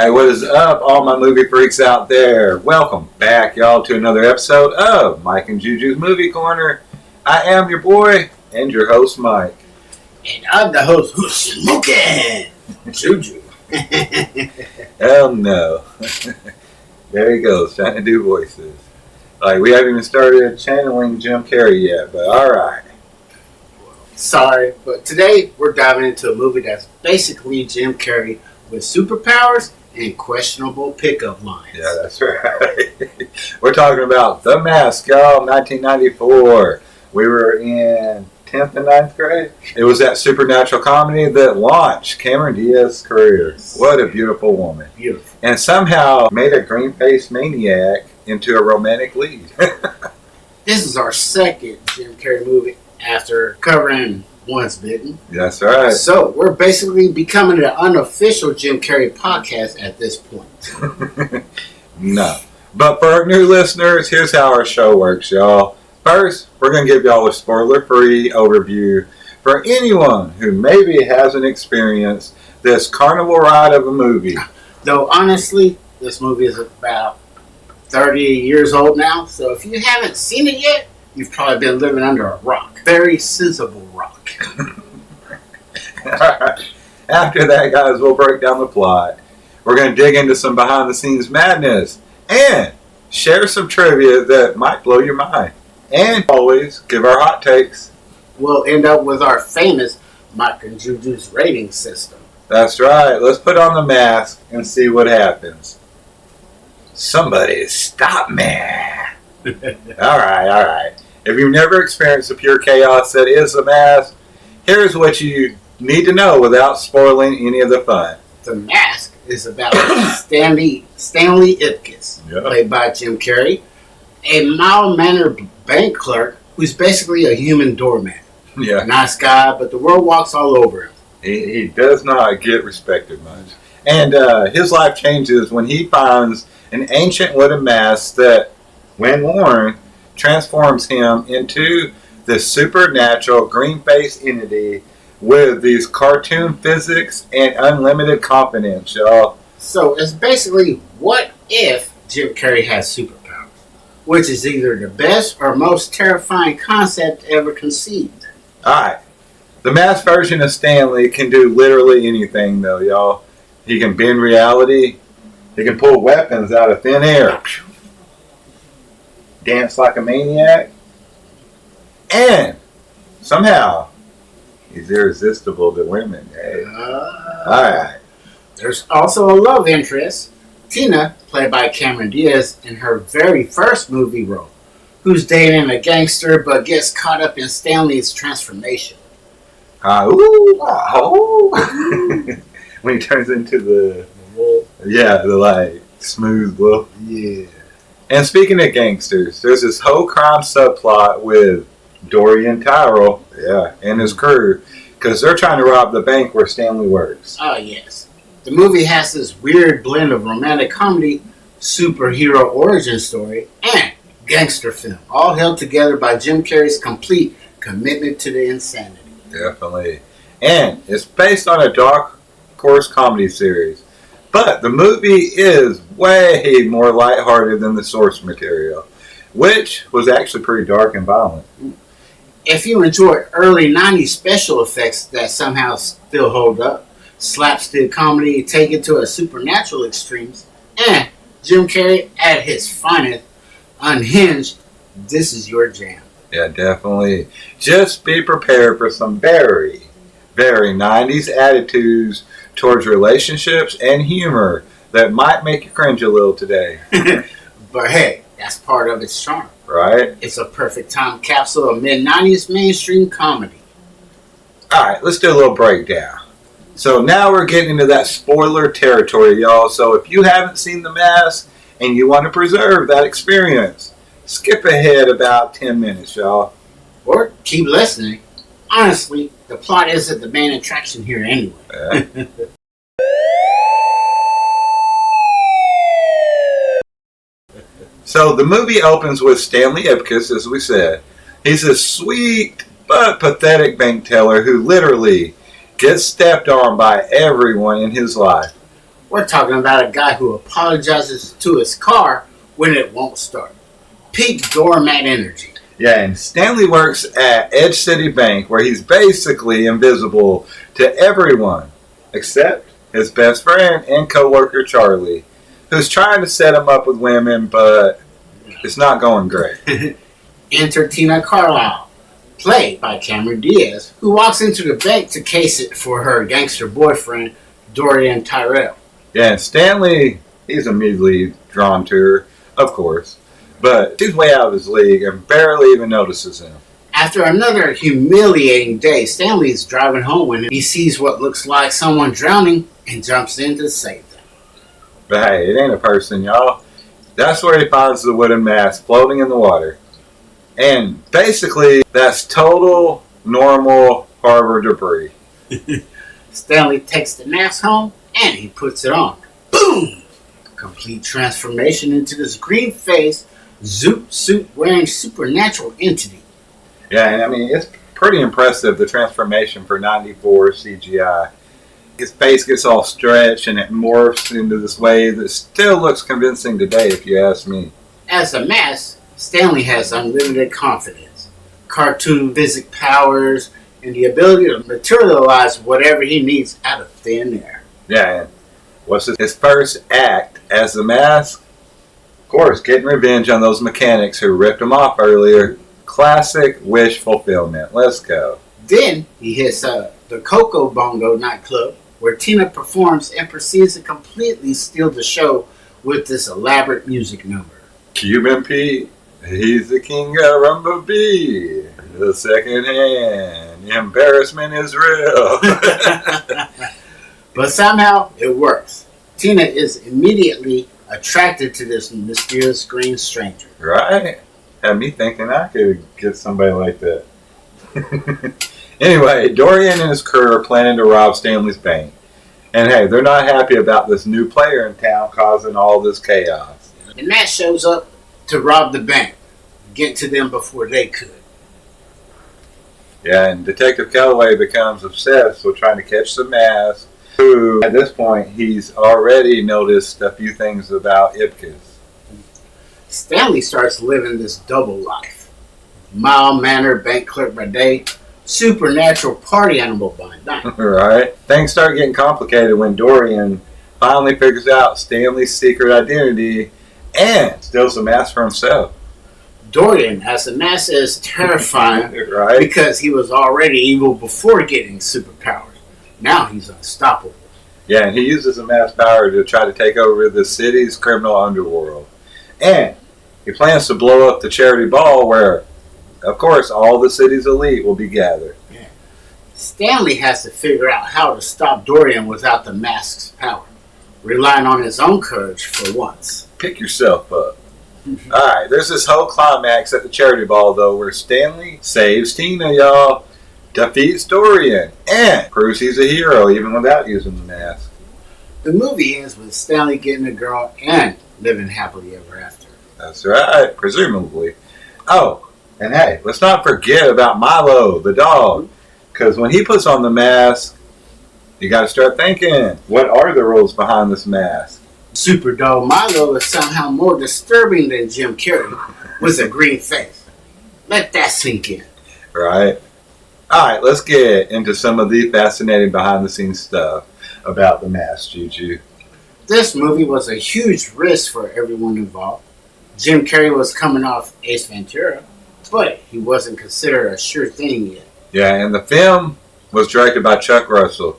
Hey, what is up, all my movie freaks out there? Welcome back, y'all, to another episode of Mike and Juju's Movie Corner. I am your boy and your host, Mike. And I'm the host who's smoking, Juju. Hell no. There he goes, trying to do voices. Like, we haven't even started channeling Jim Carrey yet, but alright. Sorry, but today we're diving into a movie that's basically Jim Carrey with superpowers and questionable pickup lines. Yeah, that's right. We're talking about The Mask, y'all, 1994. We were in 10th and 9th grade. It was that supernatural comedy that launched Carrey and Diaz's career. What a beautiful woman. Beautiful. And somehow made a green-faced maniac into a romantic lead. This is our second Jim Carrey movie after covering Once Bitten. That's right. So we're basically becoming an unofficial Jim Carrey podcast at this point. No. But for our new listeners, here's how our show works, y'all. First, we're going to give y'all a spoiler-free overview for anyone who maybe hasn't experienced this carnival ride of a movie. Though, honestly, this movie is about 30 years old now, so if you haven't seen it yet, you've probably been living under a rock. Very sensible rock. After that, guys, we'll break down the plot. We're going to dig into some behind-the-scenes madness and share some trivia that might blow your mind. And always give our hot takes. We'll end up with our famous Mike and Juju's rating system. That's right. Let's put on the mask and see what happens. Somebody stop me. All right. If you've never experienced the pure chaos that is The Mask, here's what you need to know without spoiling any of the fun. The Mask is about Stanley Ipkiss, played by Jim Carrey, a mild-mannered bank clerk who's basically a human doorman. Yeah. Nice guy, but the world walks all over him. He does not get respected much. And his life changes when he finds an ancient wooden mask that, when worn, transforms him into this supernatural green-faced entity with these cartoon physics and unlimited confidence, y'all. So it's basically, what if Jim Carrey has superpowers? Which is either the best or most terrifying concept ever conceived. Alright. The Masked version of Stanley can do literally anything, though, y'all. He can bend reality. He can pull weapons out of thin air. Dance like a maniac. And somehow, he's irresistible to women. Hey. Alright. There's also a love interest, Tina, played by Carrey Diaz, in her very first movie role, who's dating a gangster but gets caught up in Stanley's transformation. When he turns into the wolf. Yeah, the like smooth wolf. Yeah. And speaking of gangsters, there's this whole crime subplot with Dorian Tyrell, and his crew, because they're trying to rob the bank where Stanley works. Oh, yes. The movie has this weird blend of romantic comedy, superhero origin story, and gangster film, all held together by Jim Carrey's complete commitment to the insanity. Definitely. And it's based on a dark horse comedy series. But the movie is way more lighthearted than the source material, which was actually pretty dark and violent. If you enjoyed early 90s special effects that somehow still hold up, slapstick comedy taken to a supernatural extremes, and Jim Carrey at his finest, unhinged, this is your jam. Yeah, definitely. Just be prepared for some very, very 90s attitudes towards relationships and humor that might make you cringe a little today. But hey, that's part of its charm. Right? It's a perfect time capsule of mid-90s mainstream comedy. Alright, let's do a little breakdown. So now we're getting into that spoiler territory, y'all. So if you haven't seen The Mask and you want to preserve that experience, skip ahead about 10 minutes, y'all. Or keep listening. Honestly, the plot isn't the main attraction here anyway. Yeah. So the movie opens with Stanley Ipkiss, as we said. He's a sweet but pathetic bank teller who literally gets stepped on by everyone in his life. We're talking about a guy who apologizes to his car when it won't start. Peak doormat energy. Yeah, and Stanley works at Edge City Bank, where he's basically invisible to everyone except his best friend and co-worker Charlie, who's trying to set him up with women, but it's not going great. Enter Tina Carlyle, played by Carrey and Diaz, who walks into the bank to case it for her gangster boyfriend, Dorian Tyrell. Yeah, and Stanley, he's immediately drawn to her, of course, but he's way out of his league and barely even notices him. After another humiliating day, Stanley's driving home when he sees what looks like someone drowning and jumps in to save them. But hey, it ain't a person, y'all. That's where he finds the wooden mask floating in the water. And basically, that's total, normal harbor debris. Stanley takes the mask home and he puts it on. Boom! Complete transformation into this green-faced, zoot suit wearing supernatural entity. Yeah, and I mean, it's pretty impressive, the transformation for 94 CGI. His face gets all stretched and it morphs into this way that still looks convincing today, if you ask me. As a mask, Stanley has unlimited confidence, cartoon physic powers, and the ability to materialize whatever he needs out of thin air. Yeah, and what's his first act as the mask? Of course, getting revenge on those mechanics who ripped him off earlier. Classic wish fulfillment. Let's go. Then he hits the Coco Bongo nightclub, where Tina performs and proceeds to completely steal the show with this elaborate music number. Cuban Pete, he's the king of Rumba B. The second hand, embarrassment is real. But somehow it works. Tina is immediately attracted to this mysterious green stranger. Right? Had me thinking I could get somebody like that. Anyway, Dorian and his crew are planning to rob Stanley's bank. And hey, they're not happy about this new player in town causing all this chaos. And Matt shows up to rob the bank, get to them before they could. Yeah, and Detective Calloway becomes obsessed with trying to catch the mask, who, at this point, he's already noticed a few things about Ipkiss. Stanley starts living this double life. Mild-mannered bank clerk by day, supernatural party animal by night. Right? Things start getting complicated when Dorian finally figures out Stanley's secret identity and steals the mask for himself. Dorian, as a mask, is terrifying Right? because he was already evil before getting superpowers. Now he's unstoppable. Yeah, and he uses the mask power to try to take over the city's criminal underworld. And he plans to blow up the charity ball where, of course, all the city's elite will be gathered. Yeah. Stanley has to figure out how to stop Dorian without the mask's power, relying on his own courage for once. Pick yourself up. Alright, there's this whole climax at the charity ball, though, where Stanley saves Tina, y'all, defeats Dorian, and proves he's a hero even without using the mask. The movie ends with Stanley getting a girl and living happily ever after. That's right, presumably. Oh, and hey, let's not forget about Milo, the dog. Because when he puts on the mask, you got to start thinking, what are the rules behind this mask? Super dog Milo is somehow more disturbing than Jim Carrey with a green face. Let that sink in. Right? Alright, let's get into some of the fascinating behind-the-scenes stuff about the mask, Juju. This movie was a huge risk for everyone involved. Jim Carrey was coming off Ace Ventura, but he wasn't considered a sure thing yet. Yeah, and the film was directed by Chuck Russell,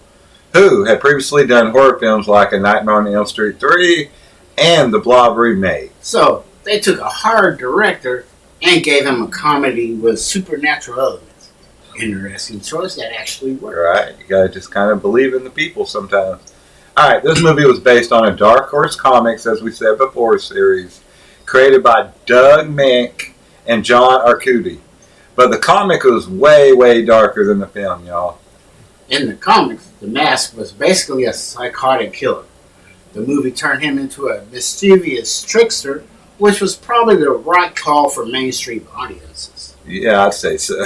who had previously done horror films like A Nightmare on Elm Street 3 and The Blob remake. So they took a hard director and gave him a comedy with supernatural elements. Interesting choice that actually worked. Right, you gotta just kind of believe in the people sometimes. Alright, this movie was based on a Dark Horse Comics, as we said before, series, created by Doug Mink and John Arcudi. But the comic was way, way darker than the film, y'all. In the comics, the Mask was basically a psychotic killer. The movie turned him into a mischievous trickster, which was probably the right call for mainstream audiences. Yeah, I'd say so.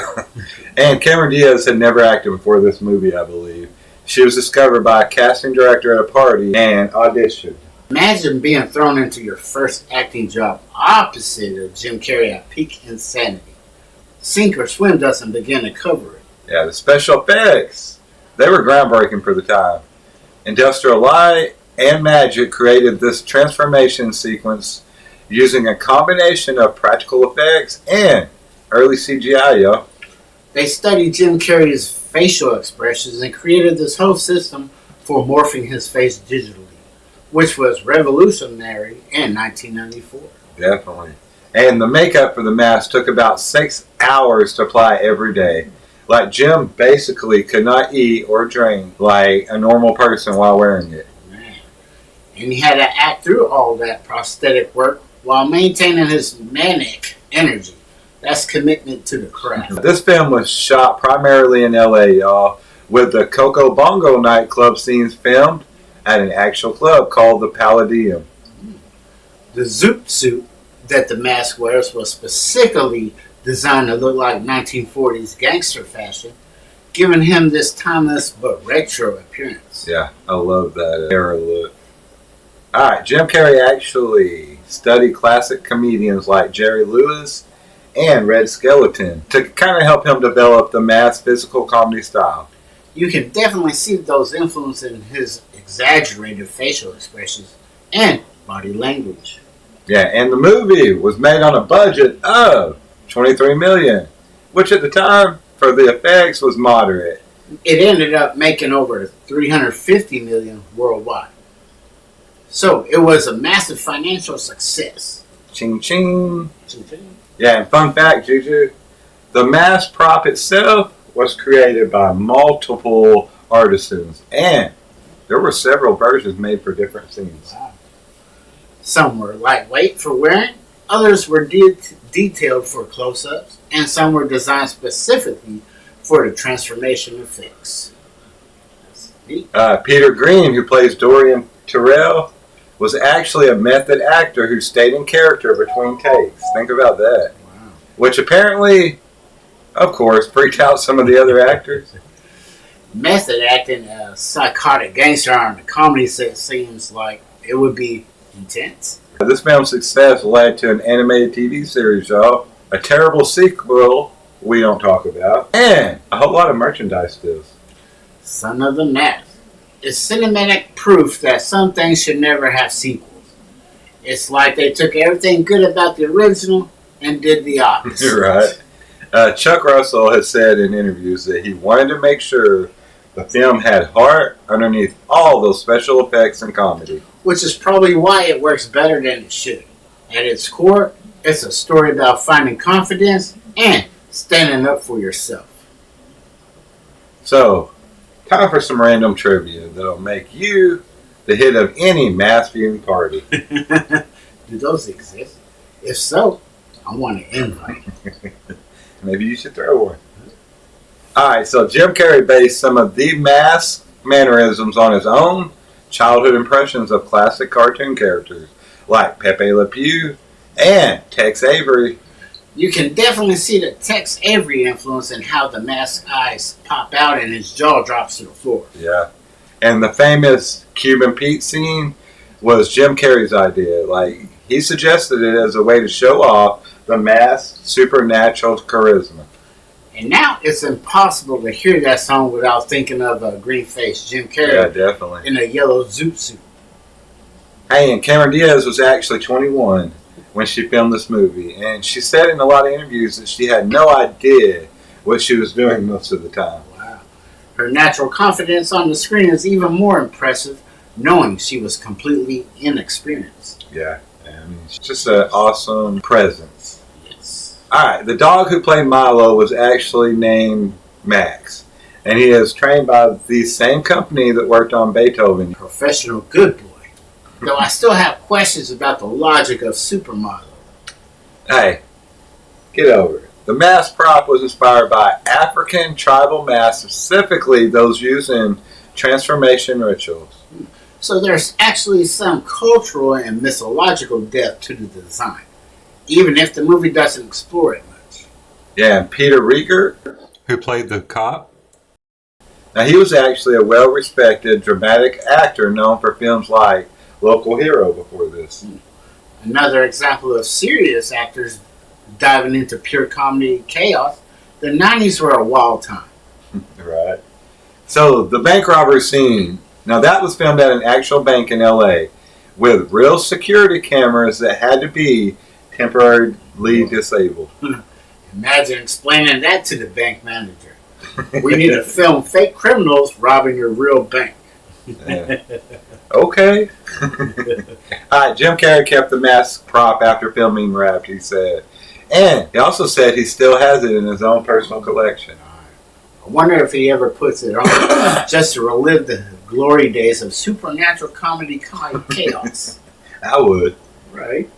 And Cameron Diaz had never acted before this movie, I believe. She was discovered by a casting director at a party and auditioned. Imagine being thrown into your first acting job opposite of Jim Carrey at peak insanity. Sink or swim doesn't begin to cover it. Yeah, the special effects, they were groundbreaking for the time. Industrial light and magic created this transformation sequence using a combination of practical effects and early CGI, yo. They studied Jim Carrey's facial expressions and created this whole system for morphing his face digitally, which was revolutionary in 1994. Definitely. And the makeup for the mask took about 6 hours to apply every day. Like, Jim basically could not eat or drink like a normal person while wearing it. Man. And he had to act through all that prosthetic work while maintaining his manic energy. That's commitment to the craft. This film was shot primarily in LA, y'all, with the Coco Bongo nightclub scenes filmed at an actual club called the Palladium. The zoot suit that the mask wears was specifically designed to look like 1940s gangster fashion, giving him this timeless but retro appearance. Yeah, I love that era look. Alright, Jim Carrey actually studied classic comedians like Jerry Lewis and Red Skelton to kind of help him develop the mass physical comedy style. You can definitely see those influences in his exaggerated facial expressions and body language. Yeah, and the movie was made on a budget of $23 million, which at the time for the effects was moderate. It ended up making over $350 million worldwide. So it was a massive financial success. Ching ching. Ching ching. Yeah, and fun fact, Juju, the mask prop itself was created by multiple artisans, and there were several versions made for different scenes. Wow. Some were lightweight for wearing, others were detailed for close-ups, and some were designed specifically for the transformation effects. That's neat. Peter Green, who plays Dorian Terrell, was actually a method actor who stayed in character between takes. Think about that. Wow. Which apparently, of course, freaked out some of the other actors. Method acting a psychotic gangster on a comedy set seems like it would be intense. This film's success led to an animated TV series, y'all. A terrible sequel we don't talk about. And a whole lot of merchandise deals. Son of the Mask is cinematic proof that some things should never have sequels. It's like they took everything good about the original and did the opposite. You're right. Chuck Russell has said in interviews that he wanted to make sure the film had heart underneath all those special effects and comedy. Which is probably why it works better than it should. At its core, it's a story about finding confidence and standing up for yourself. So, time for some random trivia that'll make you the hit of any mass viewing party. Do those exist? If so, I want an invite. Maybe you should throw one. Alright, so Jim Carrey based some of the mask mannerisms on his own childhood impressions of classic cartoon characters like Pepe Le Pew and Tex Avery. You can definitely see the Tex Avery influence in how the mask's eyes pop out and his jaw drops to the floor. Yeah. And the famous Cuban Pete scene was Jim Carrey's idea. Like, he suggested it as a way to show off the mask's supernatural charisma. And now it's impossible to hear that song without thinking of a green-faced Jim Carrey Yeah, definitely. in a yellow zoot suit. Hey, and Cameron Diaz was actually 21 when she filmed this movie. And she said in a lot of interviews that she had no idea what she was doing most of the time. Wow. Her natural confidence on the screen is even more impressive, knowing she was completely inexperienced. Yeah, I mean, it's just an awesome presence. Yes. Alright, the dog who played Milo was actually named Max. And he is trained by the same company that worked on Beethoven. Professional good boy. Though I still have questions about the logic of Supermodel. Hey, get over it. The mask prop was inspired by African tribal masks, specifically those used in transformation rituals. So there's actually some cultural and mythological depth to the design, even if the movie doesn't explore it much. Yeah, and Peter Rieger, who played the cop, Now, he was actually a well-respected dramatic actor known for films like Local Hero before this. Another example of serious actors diving into pure comedy chaos. The 90s were a wild time. Right. So, the bank robbery scene. Now, that was filmed at an actual bank in L.A. with real security cameras that had to be temporarily disabled. Imagine explaining that to the bank manager. We need to film fake criminals robbing your real bank. Yeah. Okay. Alright, Jim Carrey kept the mask prop after filming Wrapped, he said. And he also said he still has it in his own personal collection. I wonder if he ever puts it on just to relive the glory days of supernatural comedy chaos. I would. Right?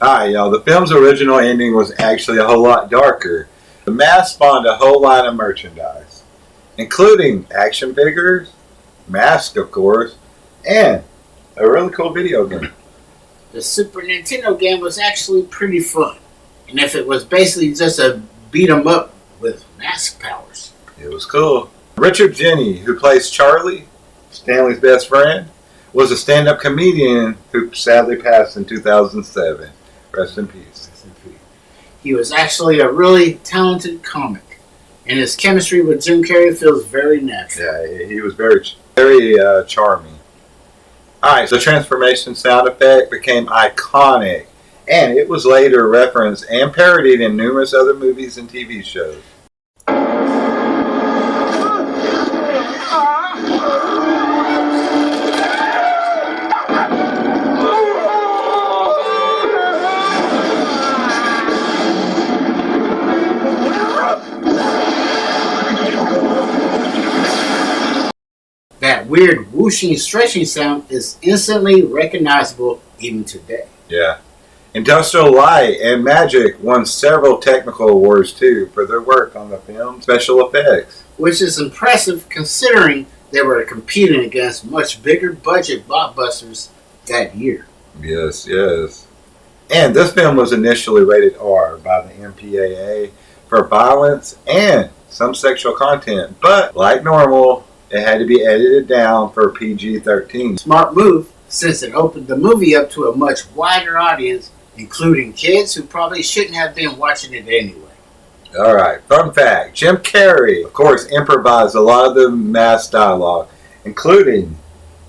Alright, y'all. The film's original ending was actually a whole lot darker. The mask spawned a whole line of merchandise, including action figures, masks, of course, and a really cool video game. The Super Nintendo game was actually pretty fun. And if it was basically just a beat 'em up with mask powers. It was cool. Richard Jeni, who plays Charlie, Stanley's best friend, was a stand-up comedian who sadly passed in 2007. Rest in peace. He was actually a really talented comic, and his chemistry with Jim Carrey feels very natural. Yeah, he was very charming. Alright, so the transformation sound effect became iconic, and it was later referenced and parodied in numerous other movies and TV shows. That weird whooshing stretching sound is instantly recognizable even today. Yeah. Industrial Light and Magic won several technical awards too for their work on the film special effects. Which is impressive considering they were competing against much bigger budget blockbusters that year. Yes, yes. And this film was initially rated R by the MPAA for violence and some sexual content, but like normal, it had to be edited down for PG-13. Smart move, since it opened the movie up to a much wider audience, including kids who probably shouldn't have been watching it anyway. Alright, fun fact. Jim Carrey, of course, improvised a lot of the mask dialogue, including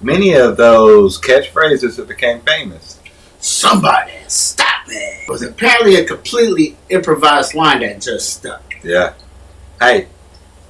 many of those catchphrases that became famous. Somebody stop me! It was apparently a completely improvised line that just stuck. Yeah. Hey,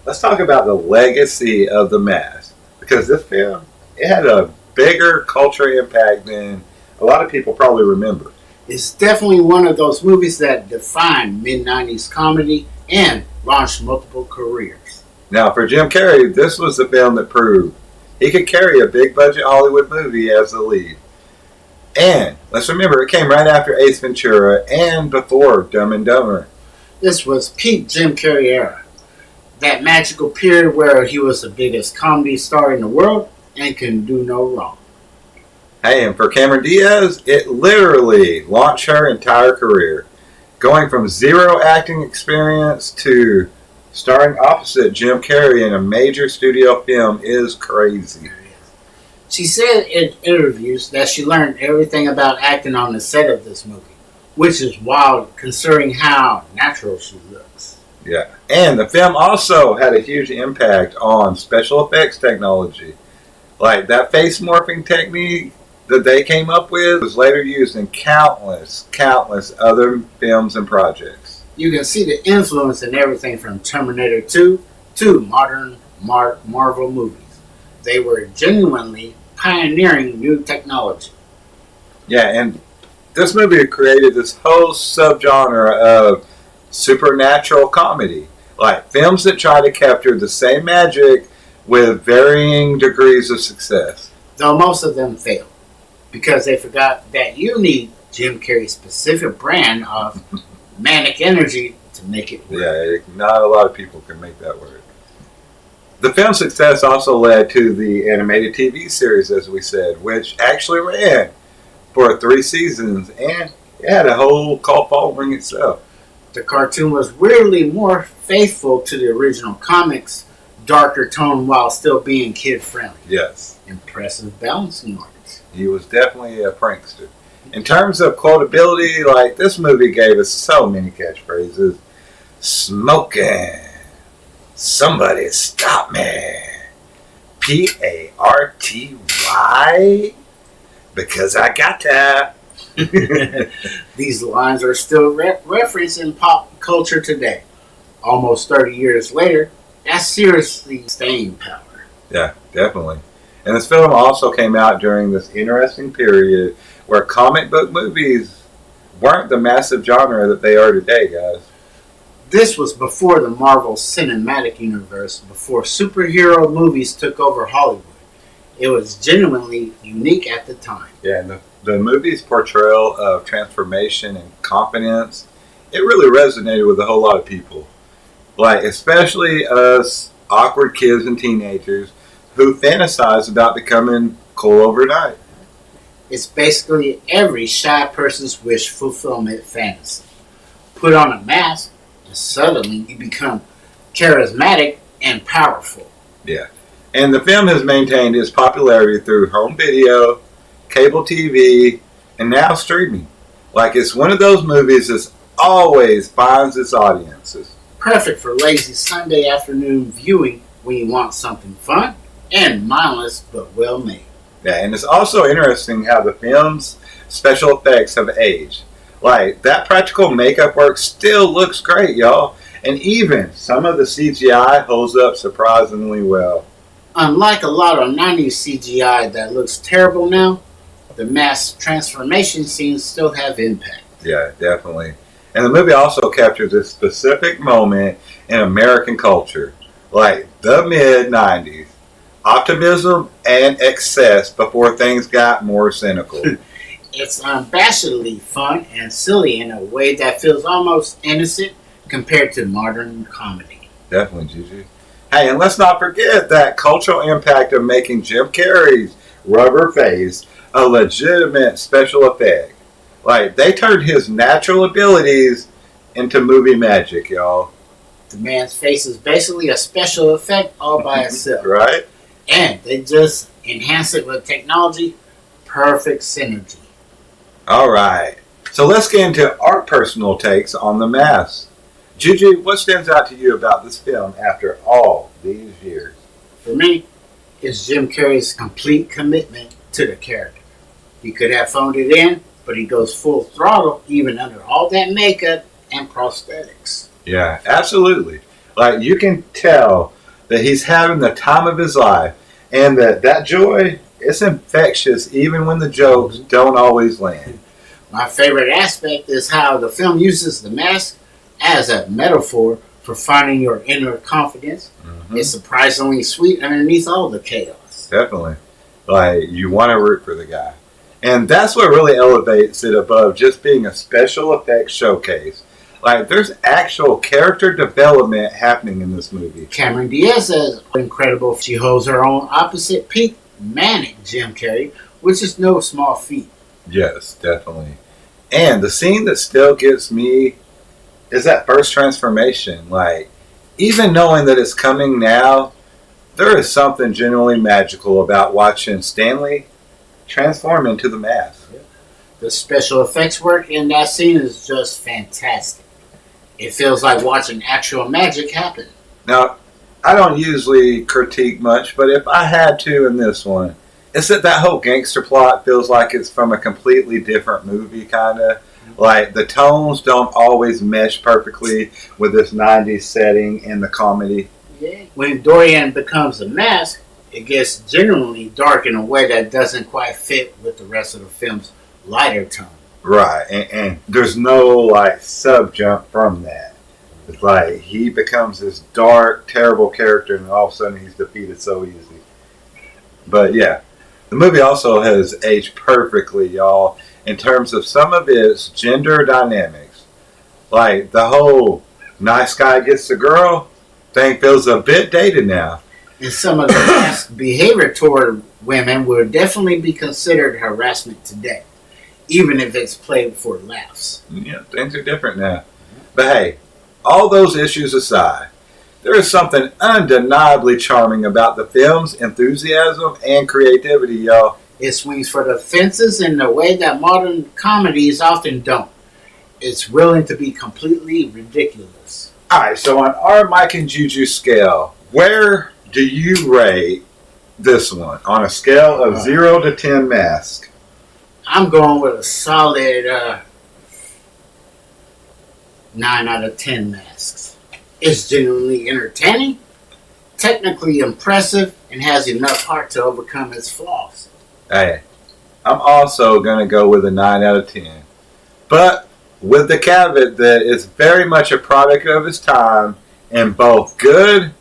let's talk about the legacy of the mask. Because this film, it had a bigger cultural impact than a lot of people probably remember. It's definitely one of those movies that defined mid-90s comedy and launched multiple careers. Now, for Jim Carrey, this was the film that proved he could carry a big-budget Hollywood movie as the lead. And, let's remember, it came right after Ace Ventura and before Dumb and Dumber. This was peak Jim Carrey era. That magical period where he was the biggest comedy star in the world and can do no wrong. Hey, and for Cameron Diaz, it literally launched her entire career. Going from zero acting experience to starring opposite Jim Carrey in a major studio film is crazy. She said in interviews that she learned everything about acting on the set of this movie, which is wild considering how natural she looks. Yeah, and the film also had a huge impact on special effects technology. Like that face morphing technique that they came up with was later used in countless other films and projects. You can see the influence in everything from Terminator 2 to modern Marvel movies. They were genuinely pioneering new technology. Yeah, and this movie created this whole subgenre of supernatural comedy. Like films that try to capture the same magic with varying degrees of success. Though most of them failed. Because they forgot that you need Jim Carrey's specific brand of manic energy to make it work. Yeah, not a lot of people can make that work. The film's success also led to the animated TV series, as we said, which actually ran for 3 seasons, and it had a whole cult following itself. The cartoon was weirdly more faithful to the original comics darker tone while still being kid-friendly. Yes. Impressive balancing arts. He was definitely a prankster. In terms of quotability, like, this movie gave us so many catchphrases. Smoking. Somebody stop me. Party. Because I got that. These lines are still referenced in pop culture today. Almost 30 years later, that's seriously staying power. Yeah, definitely. And this film also came out during this interesting period where comic book movies weren't the massive genre that they are today, guys. This was before the Marvel Cinematic Universe, before superhero movies took over Hollywood. It was genuinely unique at the time. Yeah, and the movie's portrayal of transformation and confidence, it really resonated with a whole lot of people. Like, especially us awkward kids and teenagers who fantasize about becoming cool overnight. It's basically every shy person's wish fulfillment fantasy. Put on a mask, and suddenly you become charismatic and powerful. Yeah. And the film has maintained its popularity through home video, cable TV, and now streaming. Like, it's one of those movies that always finds its audiences. Perfect for lazy Sunday afternoon viewing when you want something fun and mindless but well made. Yeah, and it's also interesting how the film's special effects have aged. Like, that practical makeup work still looks great, y'all. And even some of the CGI holds up surprisingly well. Unlike a lot of 90s CGI that looks terrible now, the mass transformation scenes still have impact. Yeah, definitely. And the movie also captures a specific moment in American culture, like the mid-90s. Optimism and excess before things got more cynical. It's unabashedly fun and silly in a way that feels almost innocent compared to modern comedy. Definitely, Juju. Hey, and let's not forget that cultural impact of making Jim Carrey's rubber face a legitimate special effect. Like, they turned his natural abilities into movie magic, y'all. The man's face is basically a special effect all by itself. Right? And they just enhance it with technology. Perfect synergy. All right. So let's get into our personal takes on The Mask. Juju, what stands out to you about this film after all these years? For me, it's Jim Carrey's complete commitment to the character. He could have phoned it in, but he goes full throttle even under all that makeup and prosthetics. Yeah, absolutely. Like, you can tell that he's having the time of his life, and that joy is infectious even when the jokes don't always land. My favorite aspect is how the film uses the mask as a metaphor for finding your inner confidence. Mm-hmm. It's surprisingly sweet underneath all the chaos. Definitely. Like, you want to root for the guy. And that's what really elevates it above just being a special effects showcase. Like, there's actual character development happening in this movie. Carrey and Diaz is incredible. She holds her own opposite peak, manic Jim Carrey, which is no small feat. Yes, definitely. And the scene that still gets me is that first transformation. Like, even knowing that it's coming now, there is something genuinely magical about watching Stanley transform into the mask. The special effects work in that scene is just fantastic. It feels like watching actual magic happen. Now, I don't usually critique much, but if I had to in this one, it's that whole gangster plot feels like it's from a completely different movie, kind of. Like, the tones don't always mesh perfectly with this 90s setting and the comedy. Yeah. When Dorian becomes a mask, it gets genuinely dark in a way that doesn't quite fit with the rest of the film's lighter tone. Right, and there's no, like, sub-jump from that. It's like, he becomes this dark, terrible character, and all of a sudden he's defeated so easy. But, yeah, the movie also has aged perfectly, y'all, in terms of some of its gender dynamics. Like, the whole nice guy gets the girl thing feels a bit dated now. And some of the masked behavior toward women would definitely be considered harassment today, even if it's played for laughs. Yeah, things are different now. But hey, all those issues aside, There is something undeniably charming about the film's enthusiasm and creativity, y'all. It swings for the fences in the way that modern comedies often don't. It's willing to be completely ridiculous. Alright, so on our Mike and Juju scale, where do you rate this one on a scale of 0 to 10 masks? I'm going with a solid 9 out of 10 masks. It's genuinely entertaining, technically impressive, and has enough heart to overcome its flaws. Hey, I'm also going to go with a 9 out of 10. But with the caveat that it's very much a product of its time in both good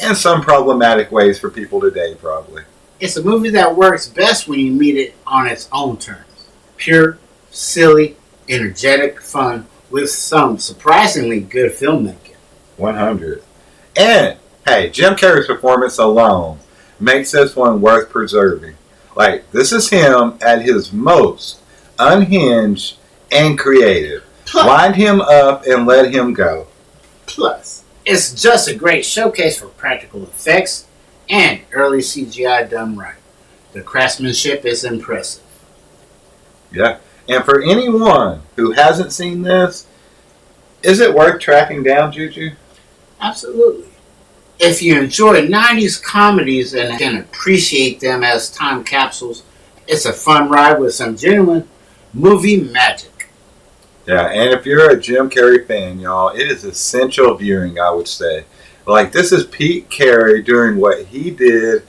and some problematic ways for people today, probably. It's a movie that works best when you meet it on its own terms. Pure, silly, energetic fun with some surprisingly good filmmaking. 100. And, hey, Jim Carrey's performance alone makes this one worth preserving. Like, this is him at his most unhinged and creative. Wind him up and let him go. Plus, it's just a great showcase for practical effects and early CGI done right. The craftsmanship is impressive. Yeah. And for anyone who hasn't seen this, is it worth tracking down, Juju? Absolutely. If you enjoy 90s comedies and can appreciate them as time capsules, it's a fun ride with some genuine movie magic. Yeah, and if you're a Jim Carrey fan, y'all, it is essential viewing, I would say. Like, this is Pete Carrey doing what he did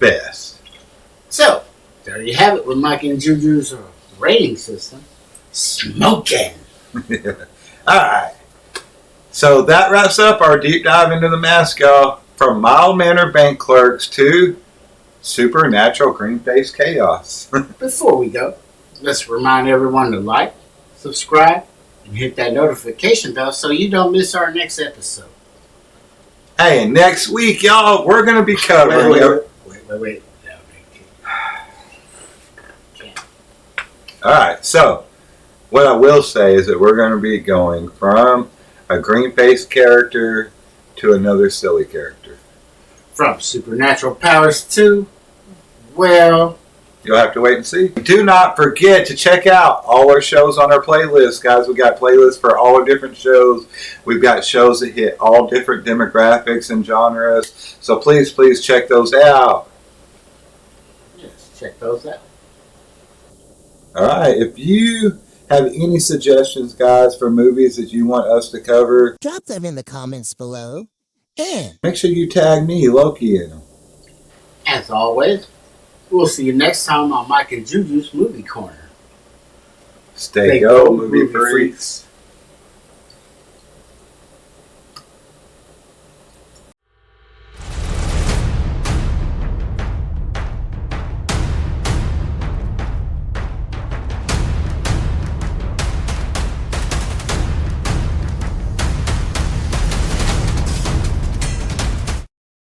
best. So, there you have it with Mike and Juju's rating system. Smoking! Alright. So that wraps up our deep dive into the mask, y'all. From mild-mannered bank clerks to supernatural green-faced chaos. Before we go, let's remind everyone to like, subscribe, and hit that notification bell so you don't miss our next episode. Hey, next week, y'all, we're going to be covering... Wait. Alright, so what I will say is that we're going to be going from a green-faced character to another silly character. From supernatural powers to, well... You'll have to wait and see. Do not forget to check out all our shows on our playlist, guys. We got playlists for all our different shows. We've got shows that hit all different demographics and genres. So please check those out. Yes, check those out. Alright, if you have any suggestions, guys, for movies that you want us to cover, drop them in the comments below. And make sure you tag me, Loki, in them. As always, we'll see you next time on Mike and Juju's Movie Corner. Stay go, movie freaks.